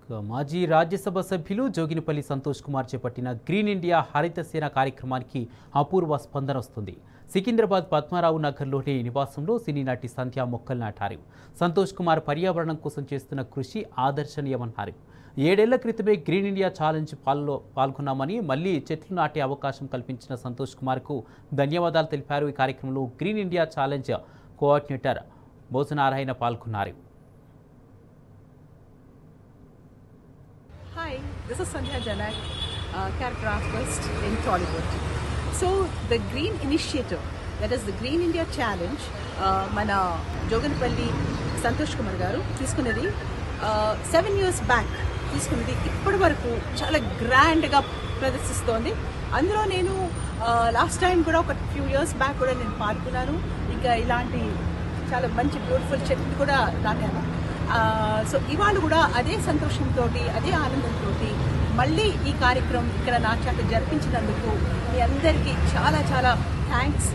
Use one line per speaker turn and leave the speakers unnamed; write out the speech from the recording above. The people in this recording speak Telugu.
మాజీ రాజ్యసభ సభ్యులు జోగినిపల్లి సంతోష్ కుమార్ చేపట్టిన గ్రీన్ ఇండియా హరిత సేన కార్యక్రమానికి అపూర్వ స్పందన వస్తుంది. సికింద్రాబాద్ పద్మారావు నగర్లోని నివాసంలో సినీ నటి సంధ్య మొక్కలు నాటారు. సంతోష్ కుమార్ పర్యావరణం కోసం చేస్తున్న కృషి ఆదర్శనీయమన్నారు. 7 ఏళ్ల క్రితమే గ్రీన్ ఇండియా ఛాలెంజ్ పాల్గొన్నామని మళ్లీ చెట్లు నాటే అవకాశం కల్పించిన సంతోష్ కుమార్కు ధన్యవాదాలు తెలిపారు. ఈ కార్యక్రమంలో గ్రీన్ ఇండియా ఛాలెంజ్ కోఆర్డినేటర్ మోసనారాయణ పాల్గొన్నారు.
Hi, this is Sandhya Janak, character artist in Tollywood. So the Green Initiative, that is the Green India Challenge, mana Joganapalli Santosh Kumar garu తీసుకున్నది 7 years back తీసుకున్నది ఇప్పటి వరకు చాలా గ్రాండ్ గా ప్రదర్శిస్తోంది. అందులో నేను లాస్ట్ టైం కూడా ఒక ఫ్యూ ఇయర్స్ బ్యాక్ కూడా నేను పాల్గొన్నాను. ఇంకా ఇలాంటి చాలా మంచి బ్యూటిఫుల్ చెట్లు కూడా నాటాను. సో ఇవాళ కూడా అదే సంతోషంతో అదే ఆనందంతో మళ్ళీ ఈ కార్యక్రమం ఇక్కడ నా చేత జరిపించినందుకు మీ అందరికీ చాలా చాలా థ్యాంక్స్.